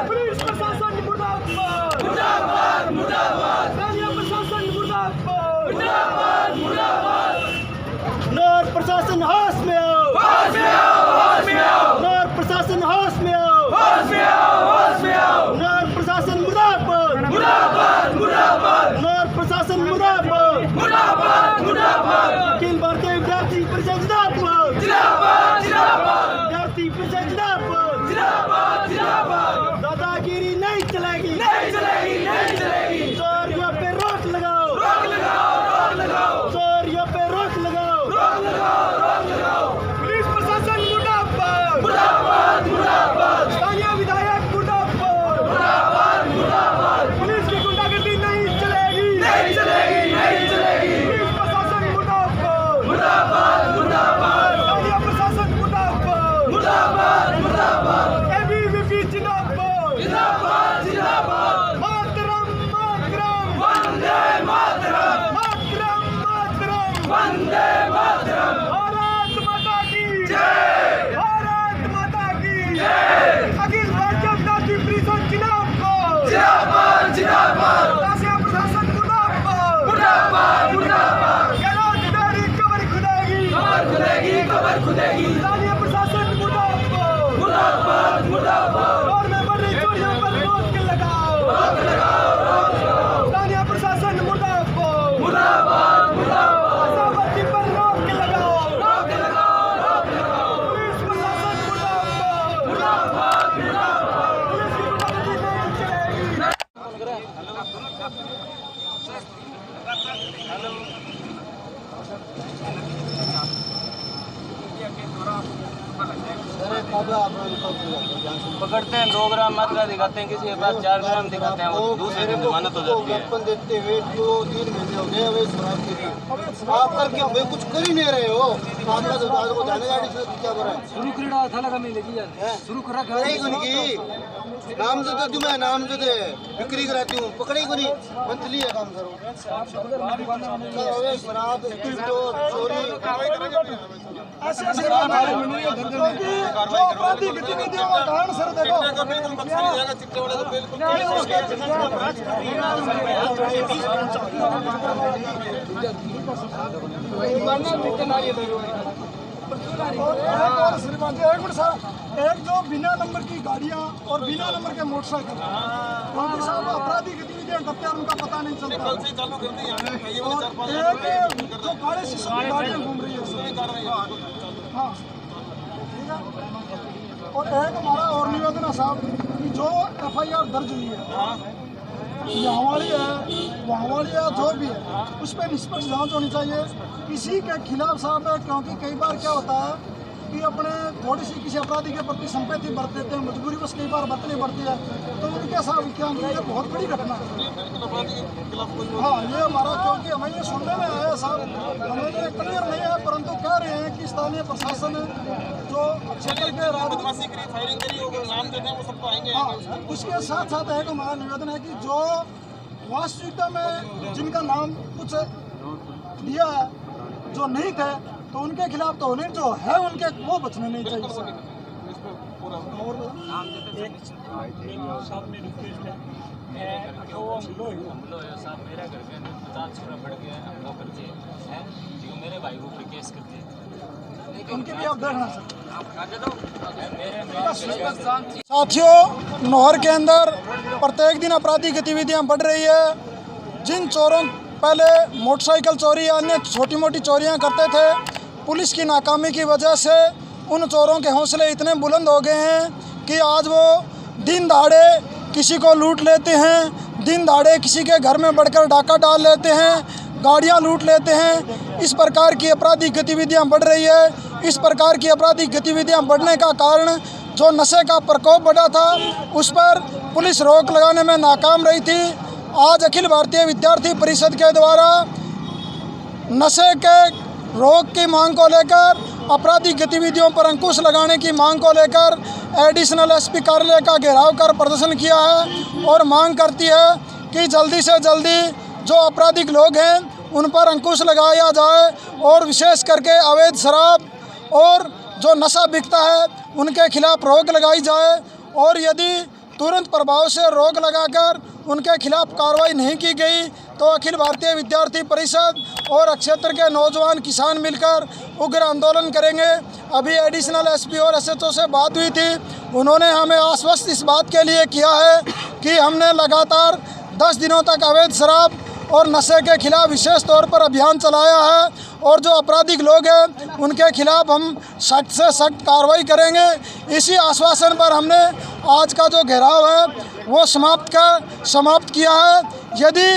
Police प्रशासन मुर्दाबाद, स्थानीय प्रशासन मुर्दाबाद, नगर प्रशासन होश में आओ, नगर प्रशासन होश में आओ, नगर प्रशासन मुर्दाबाद, नगर प्रशासन मुर्दाबाद, अखिल भारतीय विद्यार्थी परिषद जिंदाबाद, विद्यार्थी परिषद जिंदाबाद, दादागिरी नहीं चलेगी, चोरियों पे रोक लगाओ, चोरियों पे रोक लगाओ, पुलिस प्रशासन मुर्दाबाद, स्थानीय विधायक मुर्दाबाद, पुलिस की गुंडागर्दी नहीं चलेगी, पुलिस प्रशासन मुर्दाबाद, स्थानीय प्रशासन मुर्दाबाद, एबीवीपी जिंदाबाद, मातरम वंदे मातरम, भारत माता की जय, अखिल भारतीय विद्यार्थी परिषद जिंदाबाद, राष्ट्रीय प्रशासन मुर्दाबाद, बेरोजगारी कमर खुदेगी, स्थानीय प्रशासन मुर्दाबाद, और में बढ़ रही चोरियों पर रोक लगाओ, स्थानीय प्रशासन मुर्दाबाद, नशाबंदी पर रोक लगाओ, पुलिस प्रशासन मुर्दाबाद, पुलिस की गुंडागर्दी नहीं चलेगी। पकड़ते हैं 2 ग्राम मात्रा दिखाते हैं, किसी के पास 4 ग्राम दिखाते हैं, वो दूसरे दिन जमानत हो जाती है। देते हुए 2-3 महीने हो गए अवैध शराब के लिए आप करके हमें कुछ कर ही नहीं रहे हो। आपका तो आज को जाने गाड़ी से क्या कर रहा है शुरू करा उनकी नाम से तो मैं नाम से बिक्री कराती हूँ, पकड़ी को नहीं मंथली है काम करो अवैध शराब चोरी अपराधी गतिविधियों का कारण सर देखो एक जो बिना नंबर की गाड़ियाँ और बिना नंबर के मोटरसाइकिल क्योंकि साहब अपराधी गतिविधियाँ करते हैं उनका पता नहीं चलता। और एक जो काले शीशों की गाड़ियाँ घूम रही है हाँ ठीक है। और एक हमारा और निवेदन है साहब कि जो FIR दर्ज हुई है यहाँ वाली है वहाँ वाली है जो भी है उस पर निष्पक्ष जांच होनी चाहिए किसी के खिलाफ साहब। क्योंकि कई बार क्या होता है कि अपने थोड़ी सी किसी अपराधी के प्रति संपत्ति बरत देते हैं, मजबूरी बस कई बार बरतनी पड़ती है, तो उनके साथ क्या ये बहुत बड़ी घटना है। हाँ ये हमारा क्योंकि हमें ये सुनने में आया साहब, हमें ये क्लियर नहीं है परंतु कह रहे हैं कि स्थानीय प्रशासन जो क्षेत्र के हाँ उसके साथ साथ एक हमारा निवेदन है कि जो वास्तविकता में जिनका नाम कुछ दिया है जो नहीं थे तो उनके खिलाफ तो होने जो है उनके वो बचने नहीं चाहिए। मेरे भाई को केस करते हैं उनके भी आप देखना साथियों, नौहर के अंदर प्रत्येक दिन आपराधिक गतिविधियां बढ़ रही है। जिन चोरों पहले मोटरसाइकिल चोरी या अन्य छोटी मोटी चोरियां करते थे, पुलिस की नाकामी की वजह से उन चोरों के हौसले इतने बुलंद हो गए हैं कि आज वो दिन दहाड़े किसी को लूट लेते हैं, दिन दहाड़े किसी के घर में बढ़कर डाका डाल लेते हैं, गाड़ियां लूट लेते हैं। इस प्रकार की आपराधिक गतिविधियां बढ़ रही है। इस प्रकार की आपराधिक गतिविधियां बढ़ने का कारण जो नशे का प्रकोप बढ़ा था उस पर पुलिस रोक लगाने में नाकाम रही थी। आज अखिल भारतीय विद्यार्थी परिषद के द्वारा नशे के रोक की मांग को लेकर, आपराधिक गतिविधियों पर अंकुश लगाने की मांग को लेकर एडिशनल SP कार्यालय का घेराव कर प्रदर्शन किया है और मांग करती है कि जल्दी से जल्दी जो आपराधिक लोग हैं उन पर अंकुश लगाया जाए और विशेष करके अवैध शराब और जो नशा बिकता है उनके खिलाफ रोक लगाई जाए और यदि तुरंत प्रभाव से रोक लगाकर उनके खिलाफ कार्रवाई नहीं की गई तो अखिल भारतीय विद्यार्थी परिषद और क्षेत्र के नौजवान किसान मिलकर उग्र आंदोलन करेंगे। अभी एडिशनल एसपी और एसएचओ से बात हुई थी, उन्होंने हमें आश्वस्त इस बात के लिए किया है कि हमने लगातार 10 दिनों तक अवैध शराब और नशे के खिलाफ विशेष तौर पर अभियान चलाया है और जो आपराधिक लोग हैं उनके खिलाफ हम सख्त से सख्त कार्रवाई करेंगे। इसी आश्वासन पर हमने आज का जो घेराव है वो समाप्त किया है। यदि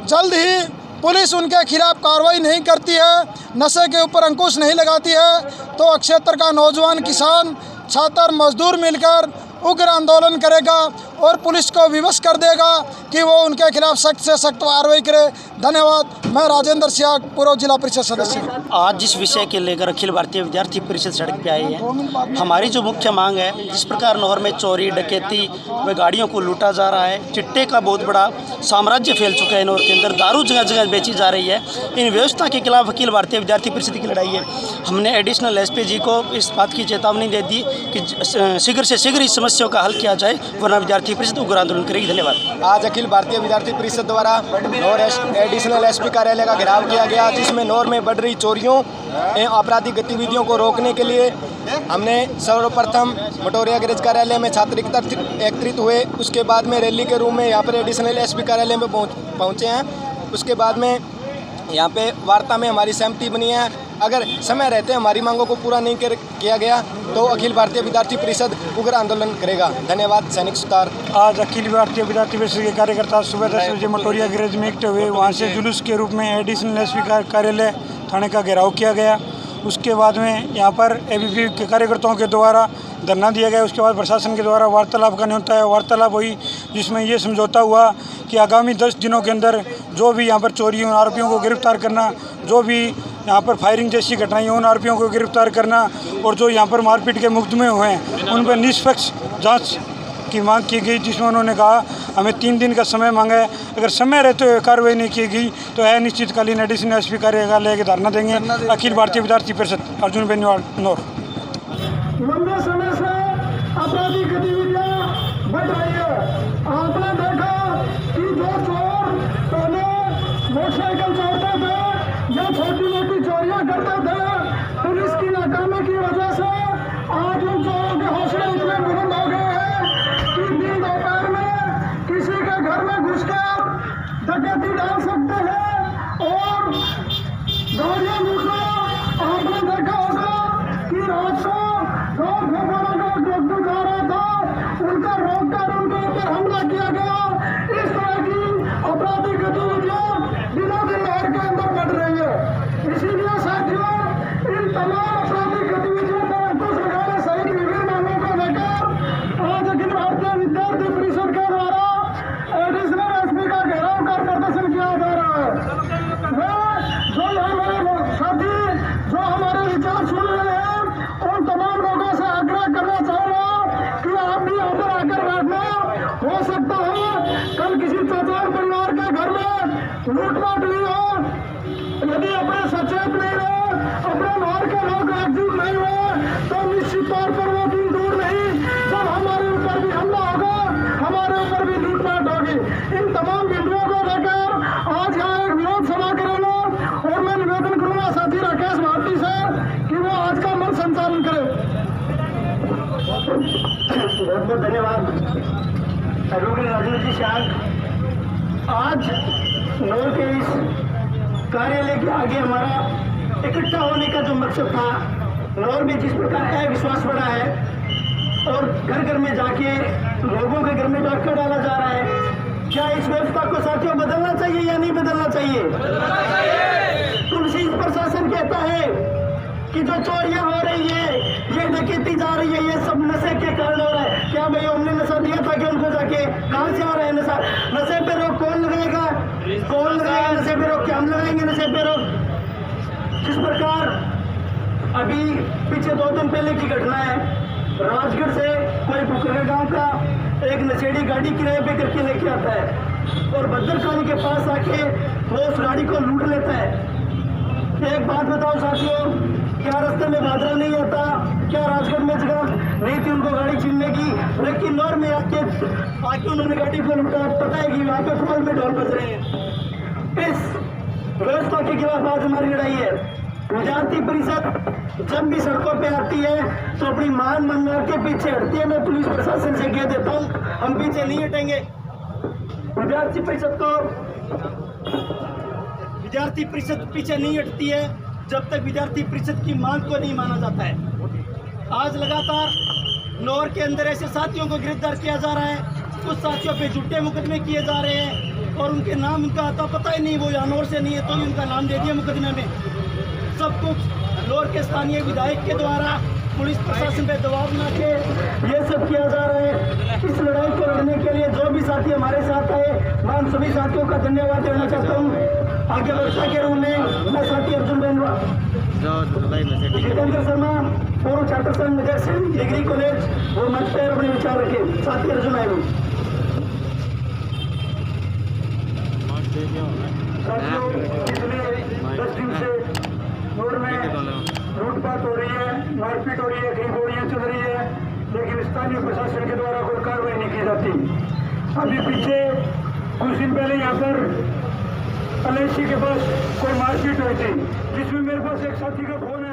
जल्द ही पुलिस उनके खिलाफ कार्रवाई नहीं करती है, नशे के ऊपर अंकुश नहीं लगाती है, तो क्षेत्र का नौजवान किसान छात्र मजदूर मिलकर उग्र आंदोलन करेगा और पुलिस को विवश कर देगा कि वो उनके खिलाफ सख्त से सख्त कार्रवाई करे। धन्यवाद। मैं राजेंद्र सियाग, पूर्व जिला परिषद सदस्य। आज जिस विषय के लेकर अखिल भारतीय विद्यार्थी परिषद सड़क पे आई है, हमारी जो मुख्य मांग है, जिस प्रकार नहर में चोरी डकैती व गाड़ियों को लूटा जा रहा है, चिट्टे का बहुत बड़ा साम्राज्य फैल चुका है नहर के अंदर, दारू जगह जगह बेची जा रही है, इन व्यवस्था के खिलाफ अखिल भारतीय विद्यार्थी परिषद की लड़ाई है। हमने एडिशनल एसपी जी को इस बात की चेतावनी दे दी कि शीघ्र से शीघ्र इस समस्या का हल किया जाए, वरना विद्यार्थी परिषद उग्र आंदोलन करेगी। धन्यवाद। आज अखिल भारतीय विद्यार्थी परिषद द्वारा नौर एडिशनल एसपी कार्यालय का घेराव किया गया, जिसमें नौर में बढ़ रही चोरियों एवं आपराधिक गतिविधियों को रोकने के लिए हमने सर्वप्रथम मटोरिया गैरेज कार्यालय में छात्र एकत्रित हुए। उसके बाद में रैली के रूप में यहाँ पर एडिशनल एसपी कार्यालय में पहुँचे हैं। उसके बाद में यहाँ पे वार्ता में हमारी सहमति बनी है। अगर समय रहते हमारी मांगों को पूरा नहीं किया गया तो अखिल भारतीय विद्यार्थी परिषद उग्र आंदोलन करेगा। धन्यवाद। सैनिक सुतार। आज अखिल भारतीय विद्यार्थी परिषद के कार्यकर्ता सुबह 10 बजे मटोरिया गैरेज में इकट्ठे हुए। वहाँ से जुलूस के रूप में एडिशनल एसपी कार्यालय थाने का घेराव किया गया। उसके बाद में यहाँ पर एबीपी के कार्यकर्ताओं के द्वारा धरना दिया गया। उसके बाद प्रशासन के द्वारा वार्तालाप का न्योता है, वार्तालाप हुई, जिसमें ये समझौता हुआ कि आगामी 10 दिनों के अंदर जो भी यहाँ पर चोरियों आरोपियों को गिरफ्तार करना, जो भी यहाँ पर फायरिंग जैसी घटनाएं उन आरोपियों को गिरफ्तार करना और जो यहाँ पर मारपीट के मुकदमे हुए हैं उन पर निष्पक्ष जाँच की मांग की गई, जिसमें उन्होंने कहा हमें 3 दिन का समय मांगा है। अगर समय रहते हुए कार्रवाई नहीं की गई तो अनिश्चितकालीन एडिशनल एसपी कार्यालय के धरना देंगे। अखिल भारतीय विद्यार्थी परिषद, अर्जुन बेनीवाल, नौर। लंबे समय से आपराधिक गतिविधियां बढ़ रही है। आपने देखा कि जो चोर पहले मोटरसाइकिल चोरते थे या छोटी मोटी चोरियां करते थे, पुलिस की नाकामी की वजह से आज उन चोरों के हौसले इतने बुलंद हो गए हैं कि दिन दोपहर में किसी के घर में घुसकर डकैती डाल सकते हैं और गाड़ियां लूटना। आपने देखा होगा कि रात को दो भगवानों का डॉक्टर जा रहा था, उनका रोककर उनके ऊपर हमला किया गया। इस तरह की आपराधिक गतिविधियां दिनों दिन नहर के अंदर बढ़ रही है। इसीलिए साथियों, इन तमाम आपराधिक गतिविधियों पर अंकुश लगाने सहित विभिन्न मांगों को लेकर आज अखिल भारतीय विद्यार्थी परिषद के द्वारा एडिशनल एसपी का घेराव कर प्रदर्शन किया जा रहा है। जो हमारे साथी जो हमारे विचार सुन रहे हैं, उन तमाम लोगों से आग्रह करना चाहूँगा कि आप भी यहाँ पर आकर बैठना। हो सकता है कल किसी चौथार परिवार के घर में लूटपाट हुई हो, यदि अपने सचेत नहीं रहे, अपने नहर के लोग एकजुट नहीं हुए तो निश्चित तौर पर वो दिन दूर नहीं जब हमारे ऊपर भी हमला होगा, हमारे ऊपर भी लूटपाट होगी। इन तमाम बिंदुओं को लेकर आज यहाँ एक विरोध सभा करेंगे और मैं निवेदन करूँगा साथी राकेश भारती से कि वो आज का मंच संचालन करें। बहुत बहुत धन्यवाद एडवोकेट राजेंद्र सियाग। आज नौर के इस कार्यालय के आगे हमारा इकट्ठा होने का जो मकसद था, नौर में जिस प्रकार अविश्वास बढ़ा है और घर घर में जाके लोगों के घर में डाका डाला जा रहा है, क्या इस व्यवस्था को साथियों बदलना चाहिए या नहीं बदलना चाहिए? तुलसी प्रशासन कहता है कि जो चोरियां हो रही है, ये डकैती जा रही है, ये सब नशे के कारण हो रहा है। क्या भाई हमने नशा दिया था कि उनको जाके कहाँ से आ रहा है नशा? नशे पे रोक कौन लगाएगा? कौन लगाएगा नशे पे रोक? क्या हम लगाएंगे नशे पे रोक? जिस प्रकार अभी पीछे 2 दिन पहले की घटना है, राजगढ़ से कोई बुकरे गांव का एक नशेड़ी गाड़ी किराए पे करके लेके आता है और भद्रकाली के पास आके वो उस गाड़ी को लूट लेता है। एक बात बताओ साथियों, क्या रास्ते में भादरा नहीं होता? क्या राजगढ़ में जगह नहीं थी उनको गाड़ी छीनने की, लेकिन नौर में आके उन्होंने गाड़ी को लूटा। पता है कि वहाँ पे फुल में ढोल बज रहे हैं। इस व्यवस्था के खिलाफ आज हमारी लड़ाई है। विद्यार्थी परिषद जब भी सड़कों पे आती है तो अपनी मान मंगा के पीछे हटती है। मैं पुलिस प्रशासन से कह देता हूँ, हम पीछे नहीं हटेंगे। विद्यार्थी परिषद पीछे नहीं हटती है जब तक विद्यार्थी परिषद की मांग को नहीं माना जाता है। आज लगातार नौर के अंदर ऐसे साथियों को गिरफ्तार किया जा रहा है, कुछ साथियों पे झूठे मुकदमे किए जा रहे हैं और उनके नाम उनका आता पता ही नहीं, वो यानौर से नहीं है तो भी उनका नाम दे दिया मुकदमे में। सब कुछ नौर के स्थानीय विधायक के द्वारा पुलिस प्रशासन पे दबाव बना के ये सब किया जा रहा है। इस लड़ाई को लड़ने के लिए जो भी साथी हमारे साथ आए, मैं उन सभी साथियों का धन्यवाद देना चाहता हूँ। आगे वर्षा के रूप में मैं साथी अर्जुन बेनवा, जितेंद्र शर्मा, पूर्व छात्र संघ नगर सिंह डिग्री कॉलेज, वो मंच पर अपने विचार रखे। साथी अर्जुन आए साथियों, पिछले 10 दिन से नौर में लूटपाट हो रही है, मारपीट हो रही है, कई गोलियां चल रही है, लेकिन स्थानीय प्रशासन के द्वारा कोई कार्रवाई नहीं की जाती। अभी पीछे कुछ दिन पहले यहाँ पर LIC के पास कोई मारपीट हुई थी, जिसमें मेरे पास एक साथी का फोन